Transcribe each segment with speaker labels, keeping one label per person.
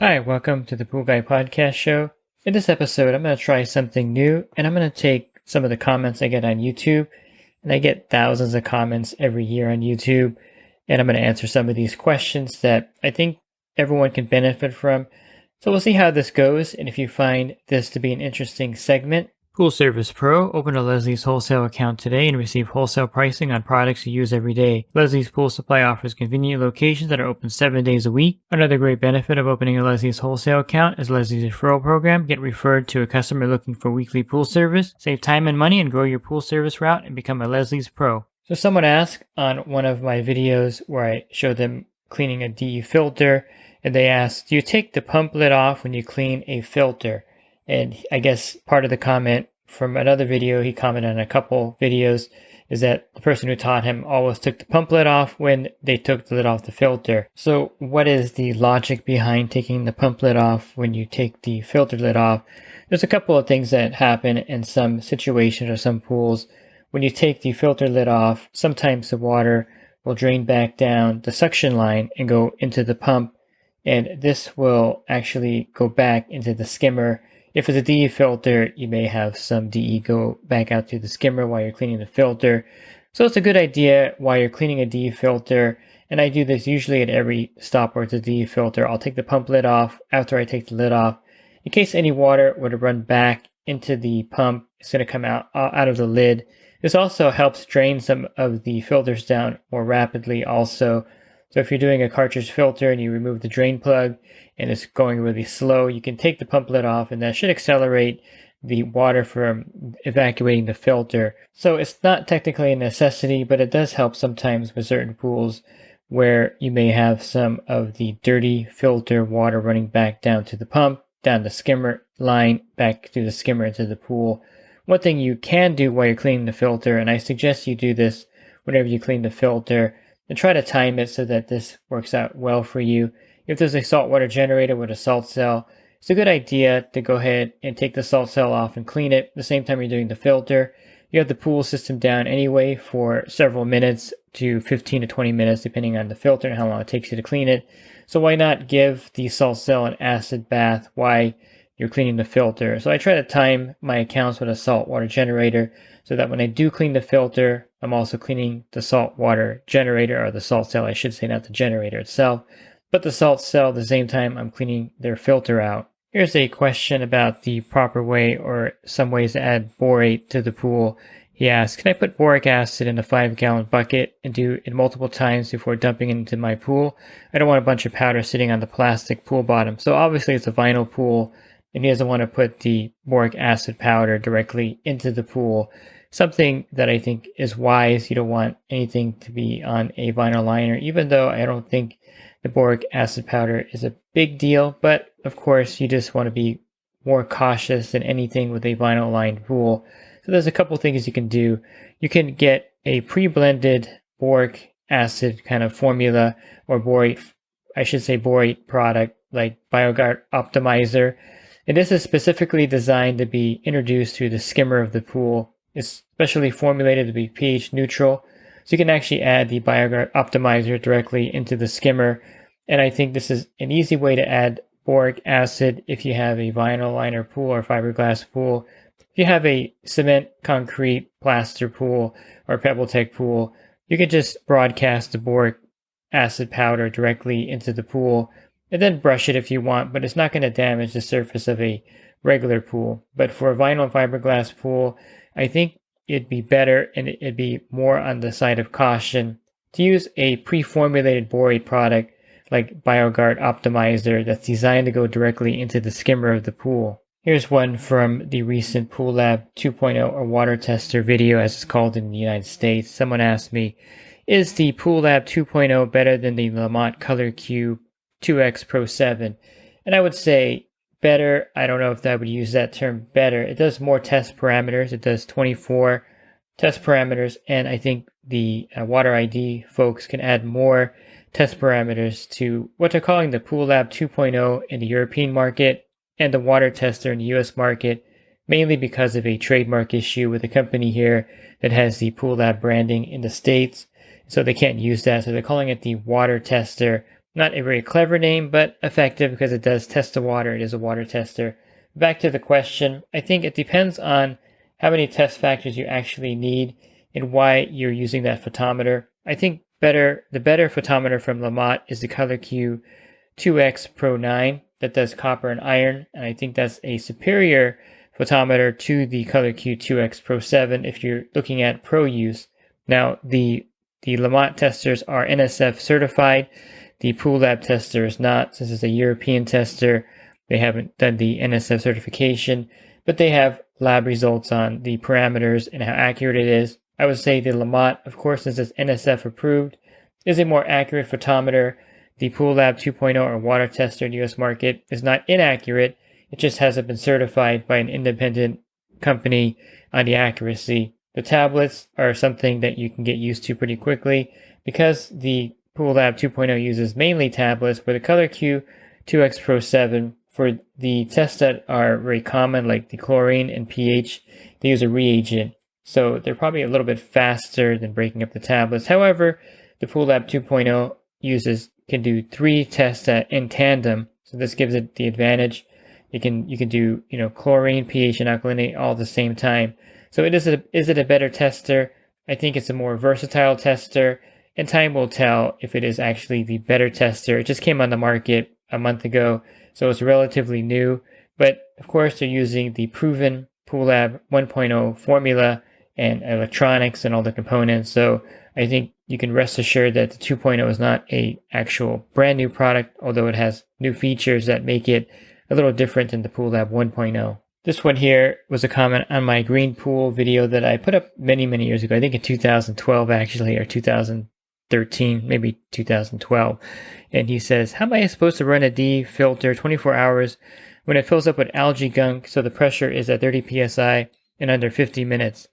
Speaker 1: Hi, welcome to the Pool Guy Podcast Show. In this episode, I'm going to try something new, and I'm going to take some of the comments I get on YouTube, and I get thousands of comments every year on YouTube, and I'm going to answer some of these questions that I think everyone can benefit from. So we'll see how this goes, and if you find this to be an interesting segment, Pool Service Pro, open a Leslie's wholesale account today and receive wholesale pricing on products you use every day. Leslie's Pool Supply offers convenient locations that are open 7 days a week. Another great benefit of opening a Leslie's wholesale account is Leslie's referral program. Get referred to a customer looking for weekly pool service. Save time and money and grow your pool service route and become a Leslie's Pro. So someone asked on one of my videos where I show them cleaning a DE filter, and they asked, do you take the pump lid off when you clean a filter? And I guess part of the comment from another video, he commented on a couple videos, is that the person who taught him always took the pump lid off when they took the lid off the filter. So what is the logic behind taking the pump lid off when you take the filter lid off? There's a couple of things that happen in some situations or some pools. When you take the filter lid off, sometimes the water will drain back down the suction line and go into the pump, and this will actually go back into the skimmer. If it's a DE filter, you may have some DE go back out to the skimmer while you're cleaning the filter. So it's a good idea while you're cleaning a DE filter, and I do this usually at every stop where it's a DE filter. I'll take the pump lid off after I take the lid off. In case any water were to run back into the pump, it's going to come out of the lid. This also helps drain some of the filters down more rapidly also. So if you're doing a cartridge filter and you remove the drain plug and it's going really slow, you can take the pump lid off, and that should accelerate the water from evacuating the filter. So it's not technically a necessity, but it does help sometimes with certain pools where you may have some of the dirty filter water running back down to the pump, down the skimmer line, back to the skimmer into the pool. One thing you can do while you're cleaning the filter, and I suggest you do this whenever you clean the filter, and try to time it so that this works out well for you. If there's a saltwater generator with a salt cell, it's a good idea to go ahead and take the salt cell off and clean it the same time you're doing the filter. You have the pool system down anyway for several minutes to 15 to 20 minutes depending on the filter and how long it takes you to clean it. So why not give the salt cell an acid bath while you're cleaning the filter? So I try to time my accounts with a saltwater generator so that when I do clean the filter, I'm also cleaning the saltwater generator, or the salt cell, I should say, not the generator itself, but the salt cell at the same time I'm cleaning their filter out. Here's a question about the proper way or some ways to add borate to the pool. He asked, can I put boric acid in a 5-gallon bucket and do it multiple times before dumping it into my pool? I don't want a bunch of powder sitting on the plastic pool bottom. So obviously it's a vinyl pool, and he doesn't want to put the boric acid powder directly into the pool. Something that I think is wise. You don't want anything to be on a vinyl liner, even though I don't think the boric acid powder is a big deal. But of course, you just want to be more cautious than anything with a vinyl lined pool. So there's a couple things you can do. You can get a pre-blended boric acid kind of formula, or borate, I should say borate product, like BioGuard Optimizer. And this is specifically designed to be introduced through the skimmer of the pool. It's specially formulated to be pH neutral, so you can actually add the BioGuard Optimizer directly into the skimmer. And I think this is an easy way to add boric acid if you have a vinyl liner pool or fiberglass pool. If you have a cement, concrete, plaster pool or PebbleTech pool, you can just broadcast the boric acid powder directly into the pool and then brush it if you want, but it's not going to damage the surface of a regular pool. But for a vinyl and fiberglass pool, I think it'd be better, and it'd be more on the side of caution, to use a pre-formulated borate product like BioGuard Optimizer that's designed to go directly into the skimmer of the pool. Here's one from the recent PoolLab 2.0 or water tester video, as it's called in the United States. Someone asked me, is the PoolLab 2.0 better than the LaMotte ColorQ 2X Pro 7? And I would say better. I don't know if I would use that term better. It does more test parameters. It does 24 test parameters, and I think the Water ID folks can add more test parameters to what they're calling the PoolLab 2.0 in the European market and the water tester in the US market, mainly because of a trademark issue with a company here that has the PoolLab branding in the States. So they can't use that. So they're calling it the water tester, Not a very clever name, but effective because it does test the water. It is a water tester. Back to the question, I think it depends on how many test factors you actually need and why you're using that photometer. I think the better photometer from LaMotte is the ColorQ 2X Pro 9 that does copper and iron, and I think that's a superior photometer to the ColorQ 2X Pro 7 if you're looking at pro use. Now, the LaMotte testers are NSF certified. The PoolLab tester is not, since it's a European tester. They haven't done the NSF certification, but they have lab results on the parameters and how accurate it is. I would say the LaMotte, of course, since it's NSF approved, is a more accurate photometer. The PoolLab 2.0 or water tester in the US market is not inaccurate. It just hasn't been certified by an independent company on the accuracy. The tablets are something that you can get used to pretty quickly because the PoolLab 2.0 uses mainly tablets, where the ColorQ 2X Pro 7, for the tests that are very common, like the chlorine and pH, they use a reagent. So they're probably a little bit faster than breaking up the tablets. However, the PoolLab 2.0 can do 3 tests in tandem. So this gives it the advantage. You can do, chlorine, pH, and alkalinity all at the same time. So is it a better tester? I think it's a more versatile tester, and time will tell if it is actually the better tester. It just came on the market a month ago, so it's relatively new. But of course, they're using the proven PoolLab 1.0 formula and electronics and all the components. So I think you can rest assured that the 2.0 is not a actual brand new product, although it has new features that make it a little different than the PoolLab 1.0. This one here was a comment on my green pool video that I put up many, many years ago. I think in 2012 actually, or 2013, maybe 2012. And he says, how am I supposed to run a D filter 24 hours when it fills up with algae gunk so the pressure is at 30 psi in under 50 minutes?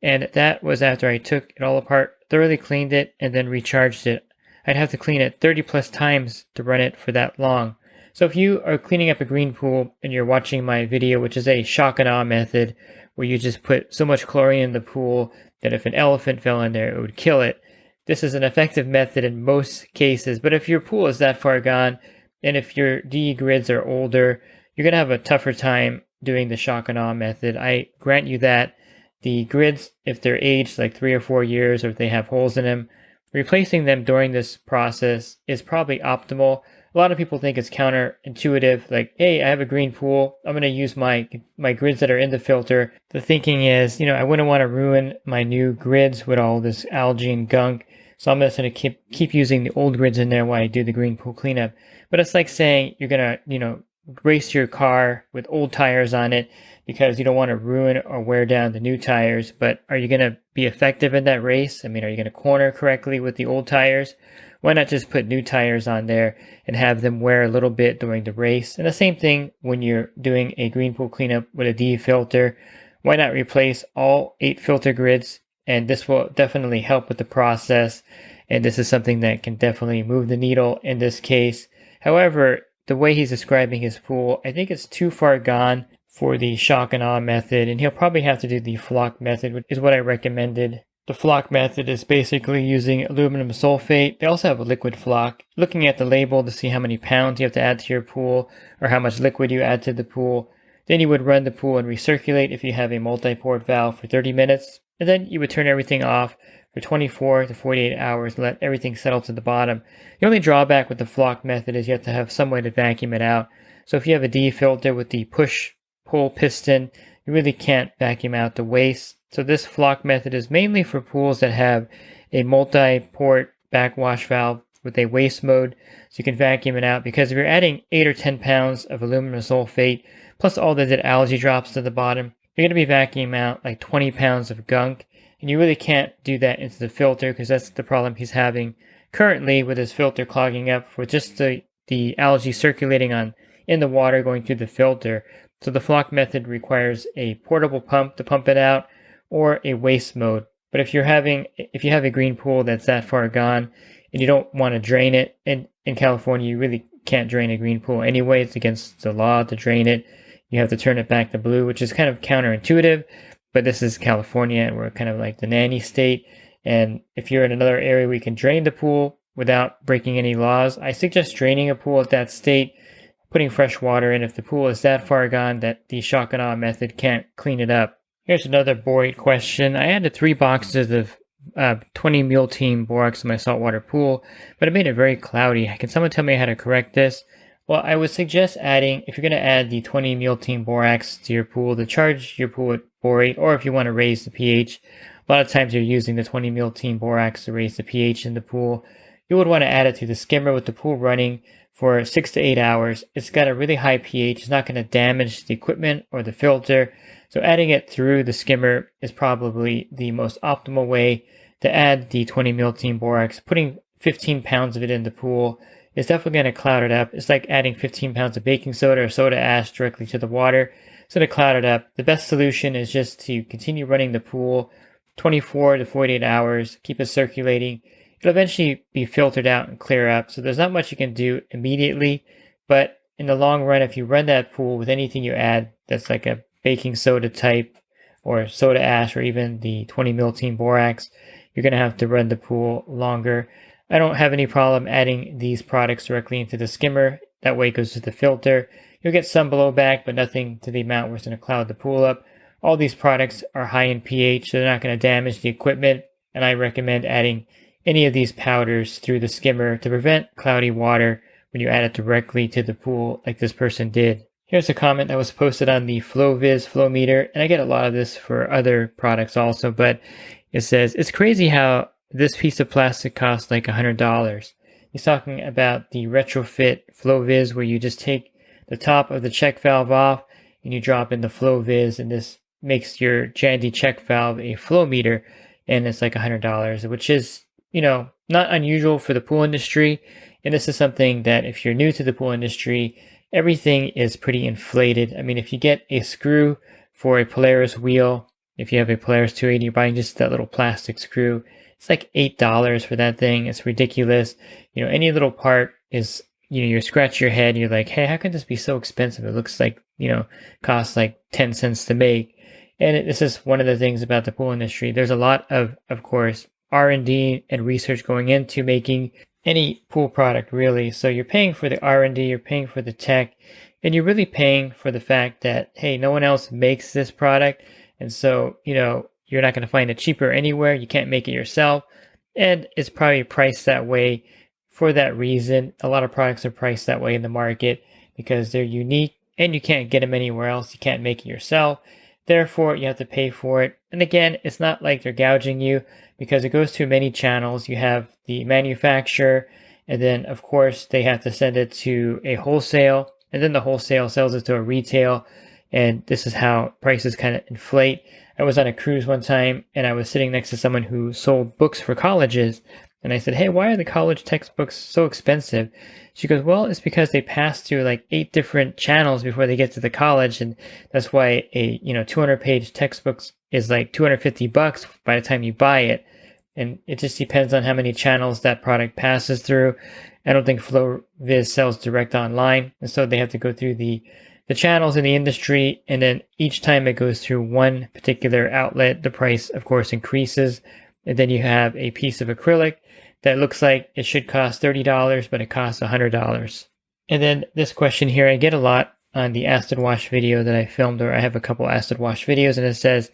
Speaker 1: And that was after I took it all apart, thoroughly cleaned it, and then recharged it. I'd have to clean it 30 plus times to run it for that long. So if you are cleaning up a green pool and you're watching my video, which is a shock and awe method, where you just put so much chlorine in the pool that if an elephant fell in there, it would kill it. This is an effective method in most cases, but if your pool is that far gone, and if your DE grids are older, you're going to have a tougher time doing the shock and awe method. I grant you that. The grids, if they're aged like 3 or 4 years, or if they have holes in them, replacing them during this process is probably optimal. A lot of people think it's counterintuitive, like, hey, I have a green pool, I'm going to use my grids that are in the filter. The thinking is, I wouldn't want to ruin my new grids with all this algae and gunk, so I'm just going to keep using the old grids in there while I do the green pool cleanup. But it's like saying you're going to, race your car with old tires on it because you don't want to ruin or wear down the new tires. But are you going to be effective in that race? I mean, are you going to corner correctly with the old tires? Why not just put new tires on there and have them wear a little bit during the race? And the same thing when you're doing a green pool cleanup with a D filter. Why not replace all 8 filter grids? And this will definitely help with the process. And this is something that can definitely move the needle in this case. However, the way he's describing his pool, I think it's too far gone for the shock and awe method, and he'll probably have to do the flock method, which is what I recommended. The flock method is basically using aluminum sulfate. They also have a liquid flock. Looking at the label to see how many pounds you have to add to your pool or how much liquid you add to the pool. Then you would run the pool and recirculate if you have a multi-port valve for 30 minutes. And then you would turn everything off for 24 to 48 hours and let everything settle to the bottom. The only drawback with the flock method is you have to have some way to vacuum it out. So if you have a D filter with the push-pull piston, you really can't vacuum out the waste. So this flock method is mainly for pools that have a multi-port backwash valve with a waste mode, so you can vacuum it out, because if you're adding 8 or 10 pounds of aluminum sulfate plus all the dead algae drops to the bottom, you're going to be vacuuming out like 20 pounds of gunk, and you really can't do that into the filter because that's the problem he's having currently with his filter clogging up with just the algae circulating in the water going through the filter. So the flock method requires a portable pump to pump it out or a waste mode. But if you have a green pool that's that far gone and you don't want to drain it, in California you really can't drain a green pool anyway. It's against the law to drain it. You have to turn it back to blue, which is kind of counterintuitive, but this is California and we're kind of like the nanny state. And if you're in another area where you can drain the pool without breaking any laws, I suggest draining a pool at that state, putting fresh water in if the pool is that far gone that the shock and awe method can't clean it up. Here's another borate question. I added 3 boxes of 20 Mule Team Borax in my saltwater pool, but it made it very cloudy. Can someone tell me how to correct this? Well, I would suggest adding, if you're going to add the 20 Mule Team Borax to your pool, to charge your pool with borate, or if you want to raise the pH. A lot of times you're using the 20 Mule Team Borax to raise the pH in the pool. You would want to add it to the skimmer with the pool running for 6 to 8 hours. It's got a really high pH. It's not going to damage the equipment or the filter. So adding it through the skimmer is probably the most optimal way to add the 20 Mule Team Borax. Putting 15 pounds of it in the pool is definitely going to cloud it up. It's like adding 15 pounds of baking soda or soda ash directly to the water. So to cloud it up, the best solution is just to continue running the pool 24 to 48 hours, keep it circulating. It'll eventually be filtered out and clear up. So there's not much you can do immediately, but in the long run, if you run that pool with anything you add that's like a baking soda type or soda ash or even the 20 Mule Team Borax, you're going to have to run the pool longer. I don't have any problem adding these products directly into the skimmer. That way it goes to the filter. You'll get some blowback, but nothing to the amount where it's going to cloud the pool up. All these products are high in pH, so they're not going to damage the equipment, and I recommend adding any of these powders through the skimmer to prevent cloudy water when you add it directly to the pool like this person did. Here's a comment that was posted on the FlowViz Flow Meter, and I get a lot of this for other products also, but it says, "It's crazy how this piece of plastic costs like $100. He's talking about the retrofit FlowViz where you just take the top of the check valve off and you drop in the FlowViz, and this makes your Jandy check valve a flow meter, and it's like $100, which is, not unusual for the pool industry. And this is something that if you're new to the pool industry, everything is pretty inflated. I mean, if you get a screw for a Polaris wheel, if you have a Polaris 280, you're buying just that little plastic screw. It's like $8 for that thing. It's ridiculous. Any little part is, you scratch your head. You're like, hey, how can this be so expensive? It looks like, costs like 10 cents to make. And this is one of the things about the pool industry. There's a lot of course, R&D and research going into making any pool product, really. So you're paying for the R&D, you're paying for the tech, and you're really paying for the fact that, hey, no one else makes this product. And so, you're not going to find it cheaper anywhere. You can't make it yourself. And it's probably priced that way for that reason. A lot of products are priced that way in the market because they're unique and you can't get them anywhere else. You can't make it yourself. Therefore, you have to pay for it. And again, it's not like they're gouging you because it goes through many channels. You have the manufacturer, and then, of course, they have to send it to a wholesale, and then the wholesale sells it to a retail. And this is how prices kind of inflate. I was on a cruise one time and I was sitting next to someone who sold books for colleges. And I said, hey, why are the college textbooks so expensive? She goes, well, it's because they pass through like 8 different channels before they get to the college. And that's why a 200-page textbook is like $250 by the time you buy it. And it just depends on how many channels that product passes through. I don't think FlowViz sells direct online. And so they have to go through the channels in the industry, and then each time it goes through one particular outlet, the price, of course, increases. And then you have a piece of acrylic that looks like it should cost $30, but it costs $100. And then this question here, I get a lot on the acid wash video that I filmed, or I have a couple acid wash videos, and it says,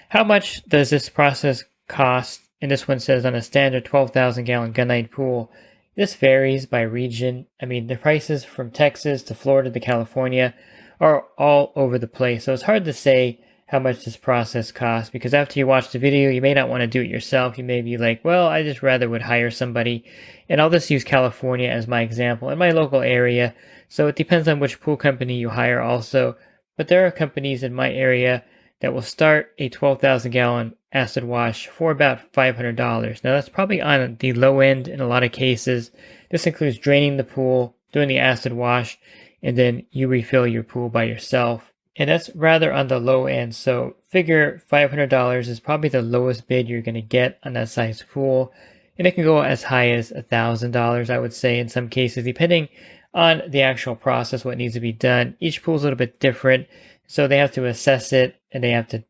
Speaker 1: how much does this process cost? And this one says on a standard 12,000 gallon gunite pool. This varies by region. I mean, the prices from Texas to Florida to California are all over the place. So it's hard to say how much this process costs because after you watch the video, you may not want to do it yourself. You may be like, well, I just rather would hire somebody. And I'll just use California as my example in my local area. So it depends on which pool company you hire also. But there are companies in my area that will start a 12,000 gallon acid wash for about $500. Now that's probably on the low end in a lot of cases. This includes draining the pool, doing the acid wash, and then you refill your pool by yourself. And that's rather on the low end. So figure $500 is probably the lowest bid you're going to get on that size pool. And it can go as high as $1,000, I would say, in some cases, depending on the actual process, what needs to be done. Each pool is a little bit different. So they have to assess it and they have to,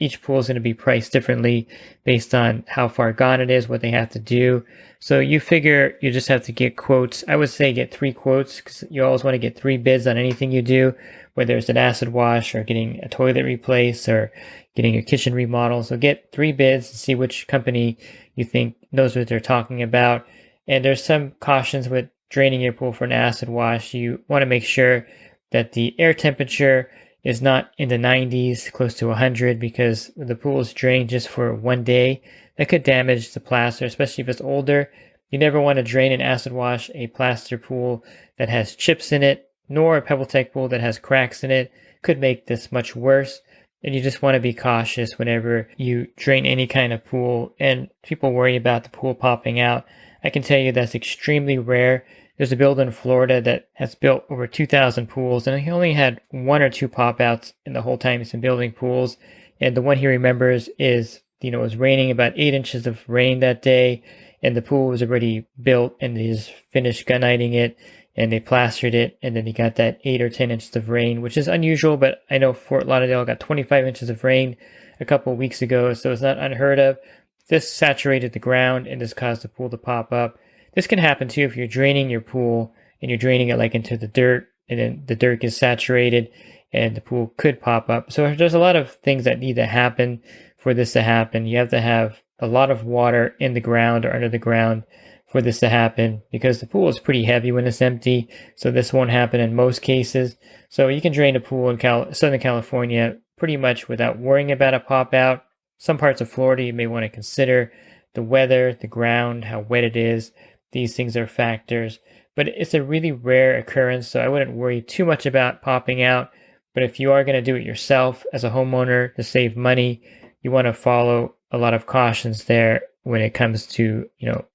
Speaker 1: each pool is going to be priced differently based on how far gone it is, what they have to do. So you figure you just have to get quotes. I would say get 3 quotes, because you always want to get 3 bids on anything you do, whether it's an acid wash or getting a toilet replaced or getting your kitchen remodeled. So get 3 bids and see which company you think knows what they're talking about. And there's some cautions with draining your pool for an acid wash. You want to make sure that the air temperature is not in the 90s, close to 100, because the pool is drained just for one day. That could damage the plaster, especially if it's older. You never want to drain and acid wash a plaster pool that has chips in it, nor a PebbleTech pool that has cracks in it. Could make this much worse. And you just want to be cautious whenever you drain any kind of pool. And people worry about the pool popping out. I can tell you that's extremely rare. There's a builder in Florida that has built over 2,000 pools, and he only had 1 or 2 pop-outs in the whole time he's been building pools. And the one he remembers is, it was raining about 8 inches of rain that day, and the pool was already built, and they just finished gunite it, and they plastered it, and then he got that 8 or 10 inches of rain, which is unusual, but I know Fort Lauderdale got 25 inches of rain a couple of weeks ago, so it's not unheard of. This saturated the ground, and this caused the pool to pop up. This can happen too if you're draining your pool and you're draining it like into the dirt, and then the dirt gets saturated and the pool could pop up. So there's a lot of things that need to happen for this to happen. You have to have a lot of water in the ground or under the ground for this to happen, because the pool is pretty heavy when it's empty. So this won't happen in most cases. So you can drain a pool in Southern California pretty much without worrying about a pop out. Some parts of Florida you may want to consider the weather, the ground, how wet it is. These things are factors, but it's a really rare occurrence, so I wouldn't worry too much about popping out. But if you are going to do it yourself as a homeowner to save money, you want to follow a lot of cautions there when it comes to,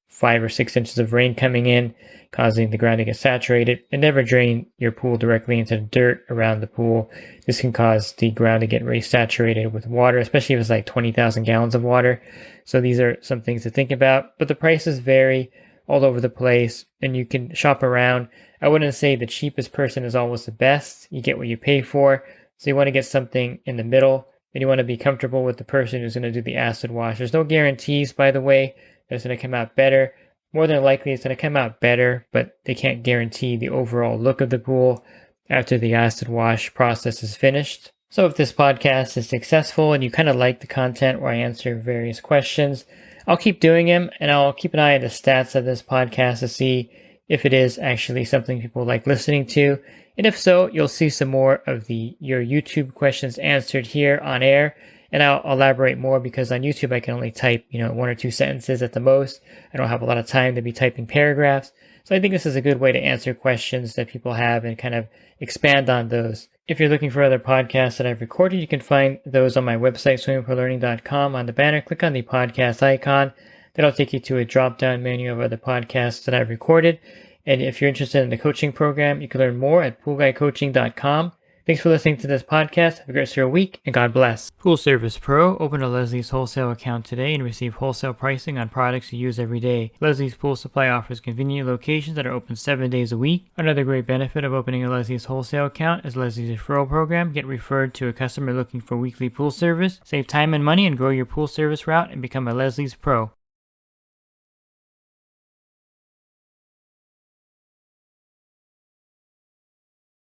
Speaker 1: 5 or 6 inches of rain coming in, causing the ground to get saturated, and never drain your pool directly into the dirt around the pool. This can cause the ground to get very saturated with water, especially if it's like 20,000 gallons of water. So these are some things to think about, but the prices vary all over the place, and you can shop around. I wouldn't say the cheapest person is always the best. You get what you pay for. So you want to get something in the middle, and you want to be comfortable with the person who's going to do the acid wash. There's no guarantees, by the way, that it's going to come out better. More than likely, it's going to come out better, but they can't guarantee the overall look of the pool after the acid wash process is finished. So if this podcast is successful and you kind of like the content where I answer various questions, I'll keep doing them, and I'll keep an eye on the stats of this podcast to see if it is actually something people like listening to. And if so, you'll see some more of your YouTube questions answered here on air, and I'll elaborate more, because on YouTube I can only type 1 or 2 sentences at the most. I don't have a lot of time to be typing paragraphs. So I think this is a good way to answer questions that people have and kind of expand on those. If you're looking for other podcasts that I've recorded, you can find those on my website, swimmingpoollearning.com. On the banner, click on the podcast icon. That'll take you to a drop-down menu of other podcasts that I've recorded. And if you're interested in the coaching program, you can learn more at poolguycoaching.com. Thanks for listening to this podcast. Have a great rest of your week, and God bless. Pool Service Pro. Open a Leslie's wholesale account today and receive wholesale pricing on products you use every day. Leslie's Pool Supply offers convenient locations that are open 7 days a week. Another great benefit of opening a Leslie's wholesale account is Leslie's referral program. Get referred to a customer looking for weekly pool service. Save time and money and grow your pool service route and become a Leslie's Pro.